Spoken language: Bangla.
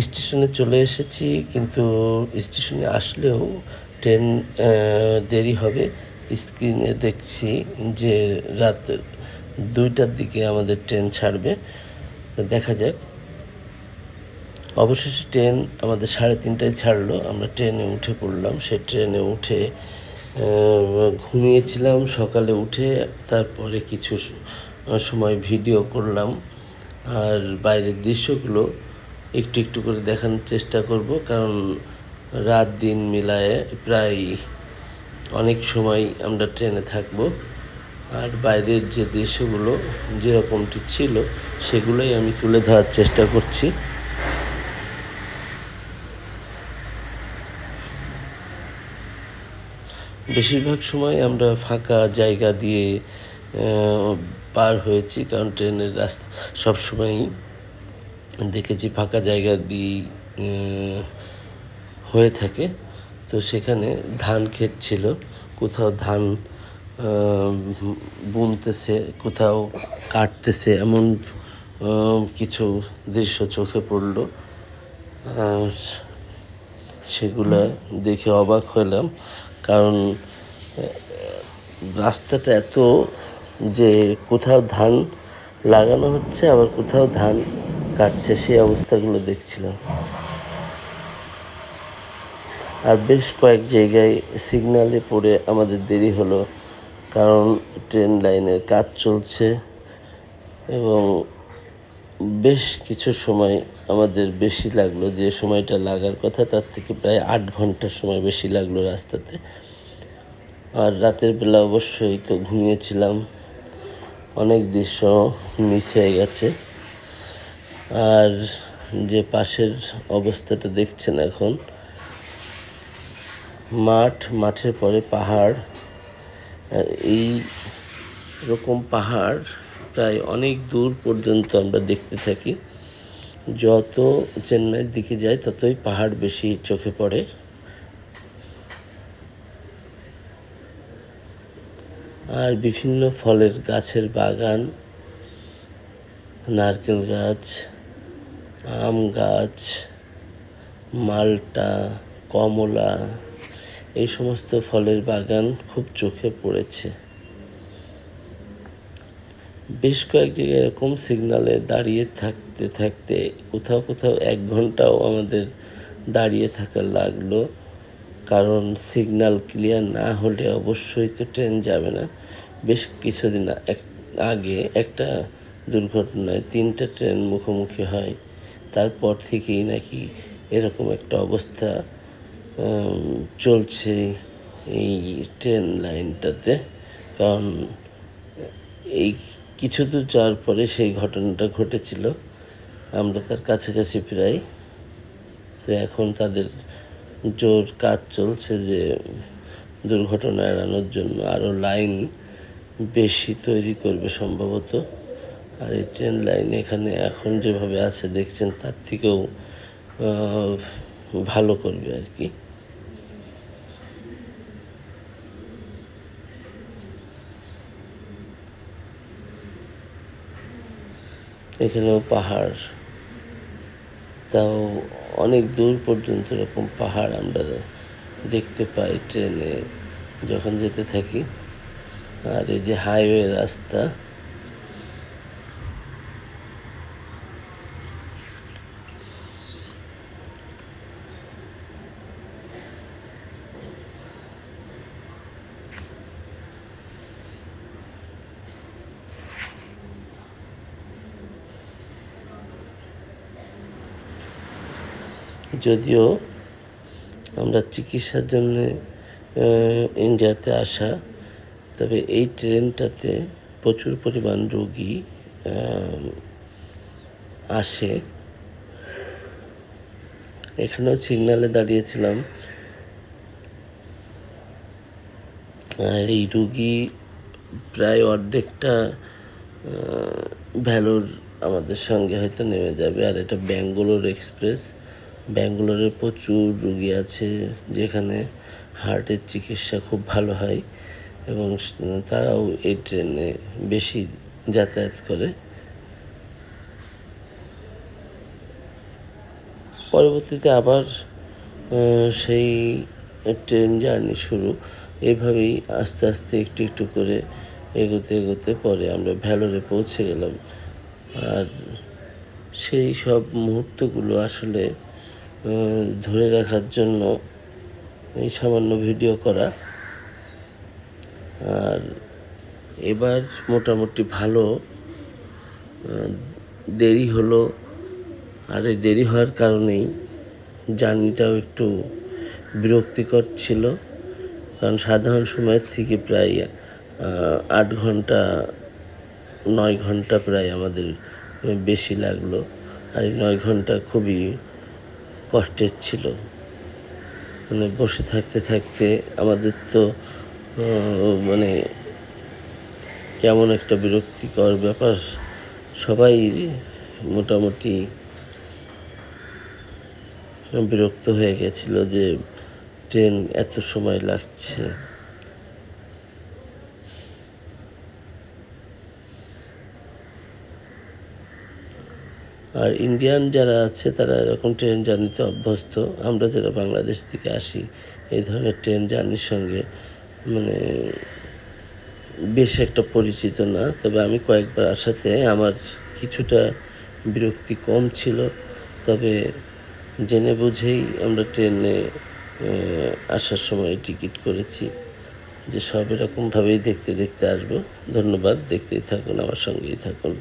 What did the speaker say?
স্টেশনে চলে এসেছি, কিন্তু স্টেশনে আসলেও ট্রেন দেরি হবে। স্ক্রিনে দেখছি যে রাত 2টার দিকে আমাদের ট্রেন ছাড়বে। তো দেখা যাক। অবশেষে ট্রেন আমাদের 3:30টায় ছাড়লো। আমরা ট্রেনে উঠে পড়লাম। সেই ট্রেনে উঠে ঘুমিয়েছিলাম। সকালে উঠে তারপরে কিছু সময় ভিডিও করলাম, আর বাইরের দৃশ্যগুলো একটু একটু করে দেখানোর চেষ্টা করব, কারণ রাত দিন মিলায়ে প্রায় অনেক সময় আমরা ট্রেনে থাকব। আর বাইরের যে দৃশ্যগুলো যেরকমটি ছিল সেগুলোই আমি তুলে ধরার চেষ্টা করছি। বেশিরভাগ সময় আমরা ফাঁকা জায়গা দিয়ে পার হয়েছি, কারণ ট্রেনের রাস্তা সবসময়ই দেখেছি ফাঁকা জায়গা দিয়েই হয়ে থাকে। তো সেখানে ধান ক্ষেত ছিল, কোথাও ধান বুনতেছে, কোথাও কাটতেছে, এমন কিছু দৃশ্য চোখে পড়ল। সেগুলো দেখে অবাক হলাম, কারণ রাস্তাটা এত যে কোথাও ধান লাগানো হচ্ছে, আবার কোথাও ধান কাটছে, সেই অবস্থাগুলো দেখছিলাম। আর বেশ কয়েক জায়গায় সিগন্যালে পড়ে আমাদের দেরি হলো, কারণ ট্রেন লাইনের কাজ চলছে এবং বেশ কিছু সময় আমাদের বেশি লাগলো। যে সময়টা লাগার কথা তার থেকে প্রায় 8 ঘন্টার সময় বেশি লাগলো রাস্তাতে। আর রাতের বেলা অবশ্যই তো ঘুমিয়েছিলাম, অনেক দৃশ্য মিস হয়ে গেছে। আর যে পাশের অবস্থাটা দেখছেন এখন, মাঠের পরে পাহাড়। আর এই রকম পাহাড় প্রায় অনেক দূর পর্যন্ত আমরা দেখতে থাকি। যত চেন্নাইয়ের দিকে যাই ততই পাহাড় বেশি চোখে পড়ে। আর বিভিন্ন ফলের গাছের বাগান, নারকেল গাছ, আম গাছ, মাল্টা, কমলা, এই সমস্ত ফলের বাগান খুব চোখে পড়েছে। বেশ কয়েক জায়গায় এরকম সিগনালে দাঁড়িয়ে থাকতে থাকতে কোথাও কোথাও 1 ঘন্টাও আমাদের দাঁড়িয়ে থাকা লাগলো, কারণ সিগন্যাল ক্লিয়ার না হলে অবশ্যই তো ট্রেন যাবে না। বেশ কিছুদিন আগে একটা দুর্ঘটনায় 3টা ট্রেন মুখোমুখি হয়। তারপর থেকেই নাকি এরকম একটা অবস্থা চলছে এই ট্রেন লাইনটাতে। কারণ এই কিছু দূর যাওয়ার পরে সেই ঘটনাটা ঘটেছিল। আমরা তার কাছাকাছি প্রায়। তো এখন তাদের জোর কাজ চলছে যে দুর্ঘটনা এড়ানোর জন্য আরও লাইন বেশি তৈরি করবে সম্ভবত। আর এই ট্রেন লাইন এখানে এখন যেভাবে আছে দেখছেন, তার থেকেও ভালো করবে আর কি। এখানেও পাহাড়, তাও অনেক দূর পর্যন্ত এরকম পাহাড় আমরা দেখতে পাই ট্রেনে যখন যেতে থাকি। আর এই যে হাইওয়ে রাস্তা, যদিও আমরা চিকিৎসার জন্য ইন্ডিয়াতে আসা, তবে এই ট্রেনটাতে প্রচুর পরিমাণ রোগী আসে। এখানেও সিগনালে দাঁড়িয়েছিলাম, আর এই রুগী প্রায় অর্ধেকটা ভ্যালুর আমাদের সঙ্গে হয়তো নেমে যাবে। আর এটা ব্যাঙ্গালোর এক্সপ্রেস। ব্যাঙ্গালোরে প্রচুর রুগী আছে, যেখানে হার্টের চিকিৎসা খুব ভালো হয় এবং তারাও এই ট্রেনে বেশি যাতায়াত করে। পরবর্তীতে আবার সেই ট্রেন জার্নি শুরু। এভাবেই আস্তে আস্তে একটু একটু করে এগোতে এগোতে পরে আমরা ভ্যালোরে পৌঁছে গেলাম। আর সেই সব মুহূর্তগুলো আসলে ধরে রাখার জন্য এই সামান্য ভিডিও করা। আর এবার মোটামুটি ভালো দেরি হলো। আর এই দেরি হওয়ার কারণেই জার্নিটাও একটু বিরক্তিকর ছিল, কারণ সাধারণ সময়ের থেকে প্রায় 8 ঘন্টা 9 ঘন্টা প্রায় আমাদের বেশি লাগলো। আর এই 9 ঘন্টা খুবই কষ্টের ছিল। মানে বসে থাকতে থাকতে আমাদের তো মানে কেমন একটা বিরক্তিকর ব্যাপার, সবাই মোটামুটি বিরক্ত হয়ে গেছিল যে ট্রেন এত সময় লাগছে। আর ইন্ডিয়ান যারা আছে তারা এরকম ট্রেন জার্নিতে অভ্যস্ত। আমরা যারা বাংলাদেশ থেকে আসি এই ধরনের ট্রেন জার্নির সঙ্গে মানে বেশ একটা পরিচিত না। তবে আমি কয়েকবার আসাতে আমার কিছুটা বিরক্তি কম ছিল। তবে জেনে বুঝেই আমরা ট্রেনে আসার সময় টিকিট করেছি, যে সব এরকমভাবেই দেখতে দেখতে আসবো। ধন্যবাদ, দেখতেই থাকুন, আমার সঙ্গেই থাকুন।